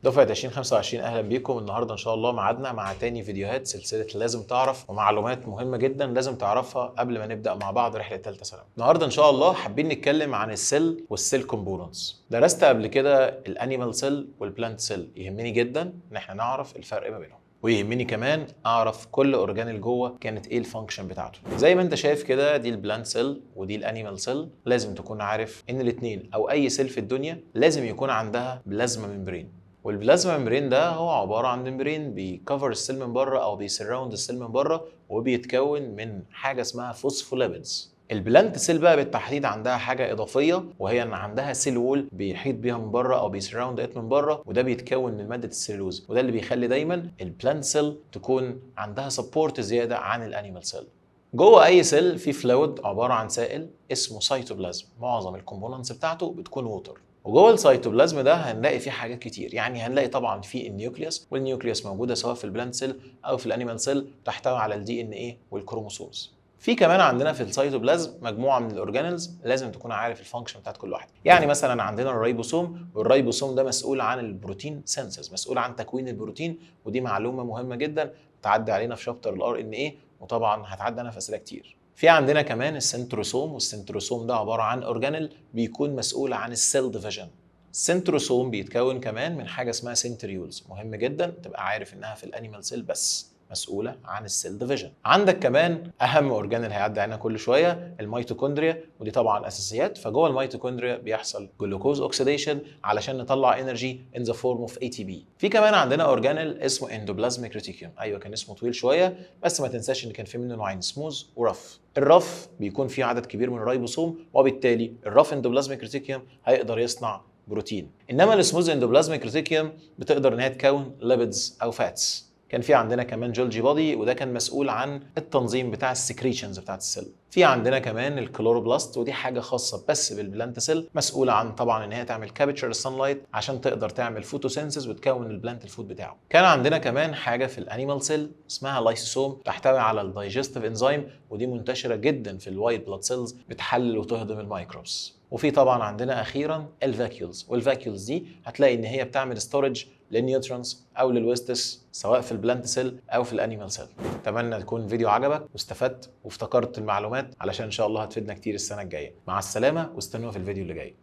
دفعة 2025 اهلا بيكم. النهارده ان شاء الله ميعادنا مع تاني فيديوهات سلسلة لازم تعرف، ومعلومات مهمة جدا لازم تعرفها قبل ما نبدأ مع بعض رحلة ثالثة ثانوي. النهارده ان شاء الله حابين نتكلم عن السيل والسيل كومبوننتس. درست قبل كده الانيمال سيل والبلانت سيل، يهمني جدا ان احنا نعرف الفرق ما بينهم، ويهمني كمان اعرف كل اورجانيل جوه كانت ايه الفانكشن بتاعته. زي ما انت شايف كده، دي البلانت سيل ودي الانيمال سيل. لازم تكون عارف ان الاثنين او اي سيل في الدنيا لازم يكون عندها بلازما ممبرين، والبلازما ممبرين ده هو عباره عن ممبرين بيكفر السيل من بره او بيسراوند السيل من بره، وبيتكون من حاجه اسمها فوسفوليبيدز. البلانت سيل بقى بالتحديد عندها حاجه اضافيه، وهي ان عندها سيل وول بيحيط بيها من بره او بيسراوند ات من بره، وده بيتكون من ماده السيلوز، وده اللي بيخلي دايما البلانت سيل تكون عندها سبورت زياده عن الانيمال سيل. جوه اي سيل في فلويد عباره عن سائل اسمه سيتوبلازم، معظم الكومبوننتس بتاعته بتكون ووتر. وجوه السيتوبلازم ده هنلاقي فيه حاجات كتير، يعني هنلاقي طبعا فيه النيوكليوس، والنيوكليوس موجوده سواء في البلانت سيل او في الانيمال سيل، تحتوي على الدي ان ايه والكروموسومز. في كمان عندنا في السيتوبلازم مجموعه من الاورجانيلز، لازم تكون عارف الفانكشن بتاعت كل واحده. يعني مثلا عندنا الريبوسوم، والريبوسوم ده مسؤول عن البروتين سينسز، مسؤول عن تكوين البروتين، ودي معلومه مهمه جدا تعدي علينا في شابتر الار ان ايه، وطبعا هتعدي انا في اسئله كتير. في عندنا كمان السنتروسوم، والسنتروسوم ده عباره عن اورجانيل بيكون مسؤول عن السيل ديفيجن. السنتروسوم بيتكون كمان من حاجه اسمها سنتريولز، مهم جدا تبقى عارف انها في الانيمال سيل بس مسؤوله عن السيل ديفيجن. عندك كمان اهم اورجانيل هيعدي علينا كل شويه، الميتوكوندريا، ودي طبعا اساسيات. فجوه الميتوكوندريا بيحصل جلوكوز اوكسيديشن علشان نطلع انرجي ان ذا فورم اوف اي تي بي. في كمان عندنا اورجانيل اسمه اندوبلازميك ريتيكيوم، ايوه كان اسمه طويل شويه، بس ما تنساش ان كان في منه نوعين، سموز ورف. الرف بيكون فيه عدد كبير من الريبوسوم، وبالتالي الرف اندوبلازميك ريتيكيوم هيقدر يصنع بروتين. انما السموز اندوبلازميك ريتيكيوم بتقدر ان هي تكون ليبيدز او فاتس. كان في عندنا كمان جولجي بودي، وده كان مسؤول عن التنظيم بتاع السكريشنز بتاعت السيل. في عندنا كمان الكلوروبلاست، ودي حاجه خاصه بس بالبلانت سيل، مسؤوله عن طبعا ان هي تعمل كابتشر السانلايت عشان تقدر تعمل فوتوسينثيز وتكون البلانت الفود بتاعه. كان عندنا كمان حاجه في الانيمال سيل اسمها لايسوسوم، تحتوي على الدايجستيف انزيم، ودي منتشره جدا في الوايت بلاد سيلز، بتحلل وتهضم الميكروبس. وفي طبعا عندنا اخيرا الفاكيولز، والفاكيولز دي هتلاقي ان هي بتعمل ستورج للنيوترونز او للويستس سواء في البلانت سيل او في الانيمال سيل. اتمنى تكون الفيديو عجبك واستفدت وافتكرت المعلومات، علشان ان شاء الله هتفيدنا كتير السنه الجايه. مع السلامه، واستنونا في الفيديو اللي جاي.